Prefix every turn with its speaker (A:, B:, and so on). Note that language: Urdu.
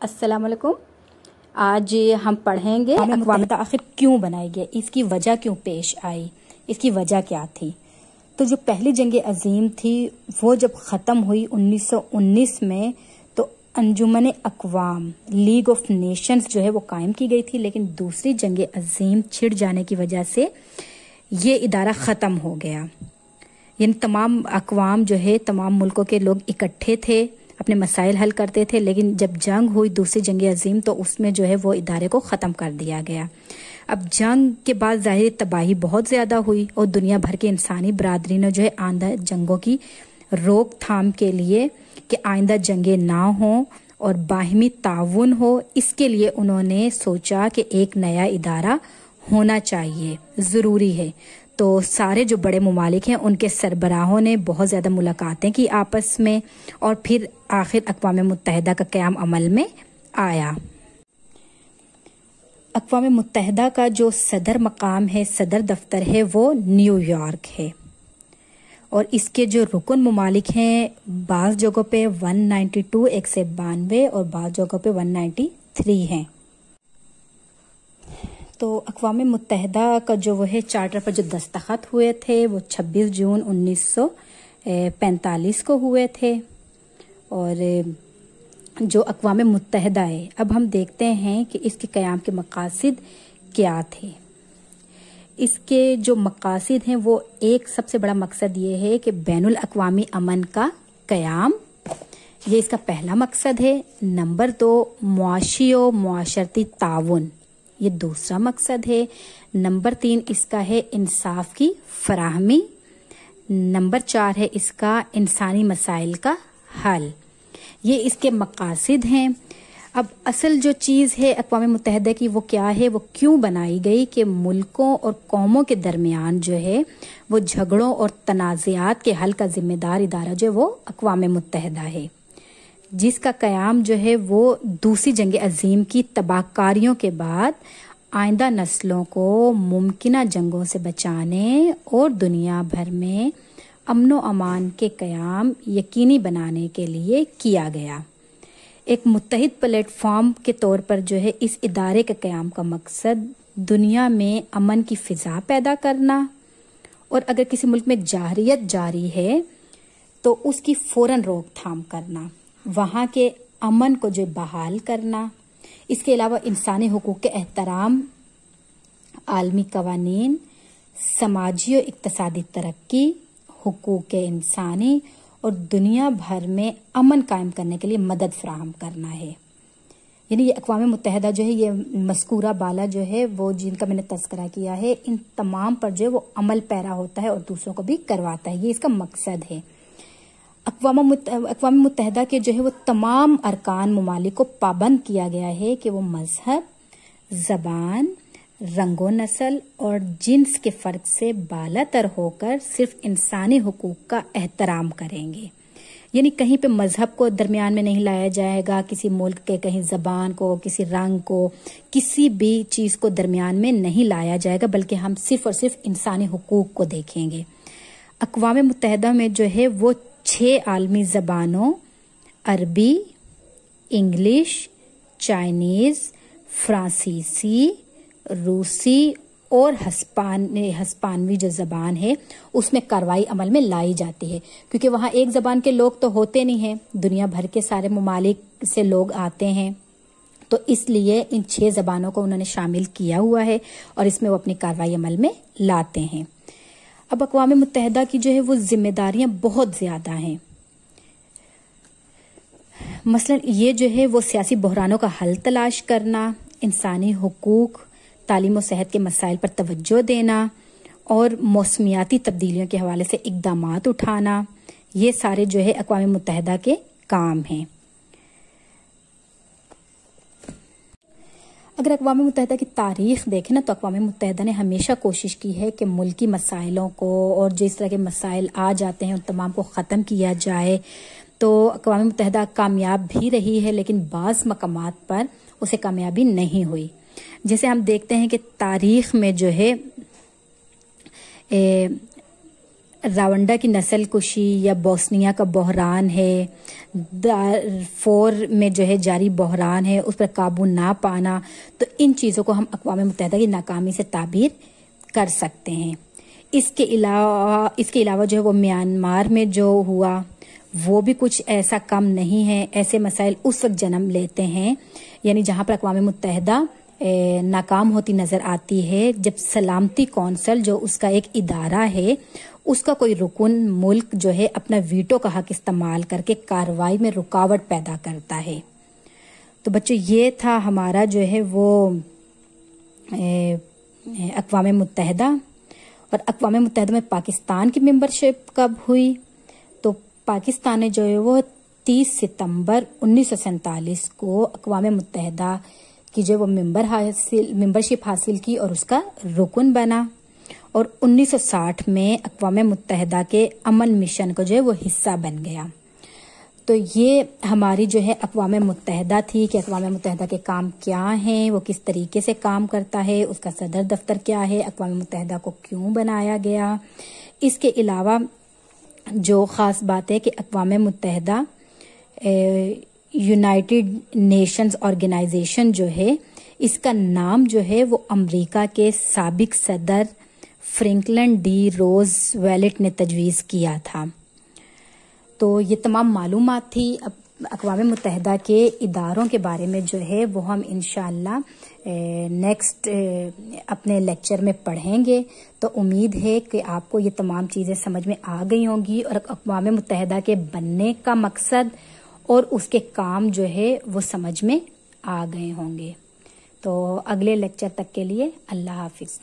A: السلام علیکم۔ آج ہم پڑھیں گے اقوام متحدہ آخر کیوں بنائی گئی، اس کی وجہ کیوں پیش آئی، اس کی وجہ کیا تھی۔ تو جو پہلی جنگ عظیم تھی وہ جب ختم ہوئی 1919 میں، تو انجمن اقوام لیگ آف نیشنز جو ہے وہ قائم کی گئی تھی، لیکن دوسری جنگ عظیم چھڑ جانے کی وجہ سے یہ ادارہ ختم ہو گیا۔ یعنی تمام اقوام جو ہے تمام ملکوں کے لوگ اکٹھے تھے، اپنے مسائل حل کرتے تھے، لیکن جب جنگ ہوئی دوسری جنگ عظیم تو اس میں جو ہے وہ ادارے کو ختم کر دیا گیا۔ اب جنگ کے بعد ظاہر تباہی بہت زیادہ ہوئی اور دنیا بھر کے انسانی برادری نے جو ہے آئندہ جنگوں کی روک تھام کے لیے کہ آئندہ جنگیں نہ ہوں اور باہمی تعاون ہو، اس کے لیے انہوں نے سوچا کہ ایک نیا ادارہ ہونا چاہیے، ضروری ہے۔ تو سارے جو بڑے ممالک ہیں ان کے سربراہوں نے بہت زیادہ ملاقاتیں کی آپس میں، اور پھر آخر اقوام متحدہ کا قیام عمل میں آیا۔ اقوام متحدہ کا جو صدر مقام ہے، صدر دفتر ہے، وہ نیو یارک ہے، اور اس کے جو رکن ممالک ہیں بعض جگہوں پہ 192 192 اور بعض جگہوں پہ 193 ہیں۔ تو اقوام متحدہ کا جو وہ ہے چارٹر پر جو دستخط ہوئے تھے وہ 26 جون 1945 کو ہوئے تھے۔ اور جو اقوام متحدہ ہے، اب ہم دیکھتے ہیں کہ اس کے قیام کے مقاصد کیا تھے۔ اس کے جو مقاصد ہیں وہ ایک سب سے بڑا مقصد یہ ہے کہ بین الاقوامی امن کا قیام، یہ اس کا پہلا مقصد ہے۔ نمبر 2 معاشی و معاشرتی تعاون، یہ دوسرا مقصد ہے۔ نمبر 3 اس کا ہے انصاف کی فراہمی۔ نمبر 4 ہے اس کا انسانی مسائل کا حل۔ یہ اس کے مقاصد ہیں۔ اب اصل جو چیز ہے اقوام متحدہ کی وہ کیا ہے، وہ کیوں بنائی گئی کہ ملکوں اور قوموں کے درمیان جو ہے وہ جھگڑوں اور تنازعات کے حل کا ذمہ دار ادارہ جو ہے وہ اقوام متحدہ ہے، جس کا قیام جو ہے وہ دوسری جنگ عظیم کی تباہ کاریوں کے بعد آئندہ نسلوں کو ممکنہ جنگوں سے بچانے اور دنیا بھر میں امن و امان کے قیام یقینی بنانے کے لیے کیا گیا۔ ایک متحد پلیٹ فارم کے طور پر جو ہے اس ادارے کے قیام کا مقصد دنیا میں امن کی فضا پیدا کرنا، اور اگر کسی ملک میں جارحیت جاری ہے تو اس کی فوراً روک تھام کرنا، وہاں کے امن کو جو بحال کرنا۔ اس کے علاوہ انسانی حقوق کے احترام، عالمی قوانین، سماجی و اقتصادی ترقی، حقوق انسانی اور دنیا بھر میں امن قائم کرنے کے لیے مدد فراہم کرنا ہے۔ یعنی یہ اقوام متحدہ جو ہے یہ مذکورہ بالا جو ہے وہ جن کا میں نے تذکرہ کیا ہے، ان تمام پر جو ہے وہ عمل پیرا ہوتا ہے اور دوسروں کو بھی کرواتا ہے، یہ اس کا مقصد ہے۔ اقوام متحدہ کے جو ہے وہ تمام ارکان ممالک کو پابند کیا گیا ہے کہ وہ مذہب، زبان، رنگ و نسل اور جنس کے فرق سے بالا تر ہو کر صرف انسانی حقوق کا احترام کریں گے۔ یعنی کہیں پہ مذہب کو درمیان میں نہیں لایا جائے گا، کسی ملک کے کہیں زبان کو، کسی رنگ کو، کسی بھی چیز کو درمیان میں نہیں لایا جائے گا، بلکہ ہم صرف اور صرف انسانی حقوق کو دیکھیں گے۔ اقوام متحدہ میں جو ہے وہ 6 عالمی زبانوں عربی، انگلش، چائنیز، فرانسیسی، روسی اور ہسپانوی جو زبان ہے اس میں کارروائی عمل میں لائی جاتی ہے، کیونکہ وہاں ایک زبان کے لوگ تو ہوتے نہیں ہیں، دنیا بھر کے سارے ممالک سے لوگ آتے ہیں، تو اس لیے ان 6 زبانوں کو انہوں نے شامل کیا ہوا ہے اور اس میں وہ اپنی کارروائی عمل میں لاتے ہیں۔ اب اقوام متحدہ کی جو ہے وہ ذمہ داریاں بہت زیادہ ہیں۔ مثلا یہ جو ہے وہ سیاسی بحرانوں کا حل تلاش کرنا، انسانی حقوق، تعلیم و صحت کے مسائل پر توجہ دینا اور موسمیاتی تبدیلیوں کے حوالے سے اقدامات اٹھانا، یہ سارے جو ہے اقوام متحدہ کے کام ہیں۔ اگر اقوام متحدہ کی تاریخ دیکھیں نا تو اقوام متحدہ نے ہمیشہ کوشش کی ہے کہ ملکی مسائلوں کو اور جس طرح کے مسائل آ جاتے ہیں ان تمام کو ختم کیا جائے۔ تو اقوام متحدہ کامیاب بھی رہی ہے، لیکن بعض مقامات پر اسے کامیابی نہیں ہوئی۔ جیسے ہم دیکھتے ہیں کہ تاریخ میں جو ہے راونڈا کی نسل کشی یا بوسنیا کا بحران ہے، دارفور میں جو ہے جاری بحران ہے، اس پر قابو نہ پانا، تو ان چیزوں کو ہم اقوام متحدہ کی ناکامی سے تعبیر کر سکتے ہیں۔ اس کے علاوہ جو ہے وہ میانمار میں جو ہوا وہ بھی کچھ ایسا کم نہیں ہے۔ ایسے مسائل اس وقت جنم لیتے ہیں، یعنی جہاں پر اقوام متحدہ ناکام ہوتی نظر آتی ہے، جب سلامتی کونسل جو اس کا ایک ادارہ ہے، اس کا کوئی رکن ملک جو ہے اپنا ویٹو کا حق استعمال کر کے کارروائی میں رکاوٹ پیدا کرتا ہے۔ تو بچوں یہ تھا ہمارا جو ہے وہ اقوام متحدہ، اور اقوام متحدہ میں پاکستان کی ممبرشپ کب ہوئی؟ تو پاکستان نے جو ہے وہ 30 ستمبر 1947 کو اقوام متحدہ کی جو وہ ممبرشپ حاصل کی اور اس کا رکن بنا، اور 1960 میں اقوام متحدہ کے امن مشن کو جو ہے وہ حصہ بن گیا۔ تو یہ ہماری جو ہے اقوام متحدہ تھی کہ اقوام متحدہ کے کام کیا ہیں، وہ کس طریقے سے کام کرتا ہے، اس کا صدر دفتر کیا ہے، اقوام متحدہ کو کیوں بنایا گیا۔ اس کے علاوہ جو خاص بات ہے کہ اقوام متحدہ یونائٹڈ نیشنز آرگنائزیشن جو ہے، اس کا نام جو ہے وہ امریکہ کے سابق صدر فرینکلن ڈی روز ویلٹ نے تجویز کیا تھا۔ تو یہ تمام معلومات تھی اقوام متحدہ کے اداروں کے بارے میں جو ہے وہ ہم انشاءاللہ نیکسٹ اپنے لیکچر میں پڑھیں گے۔ تو امید ہے کہ آپ کو یہ تمام چیزیں سمجھ میں آ گئی ہوں گی، اور اقوام متحدہ کے بننے کا مقصد اور اس کے کام جو ہے وہ سمجھ میں آ گئے ہوں گے۔ تو اگلے لیکچر تک کے لیے اللہ حافظ۔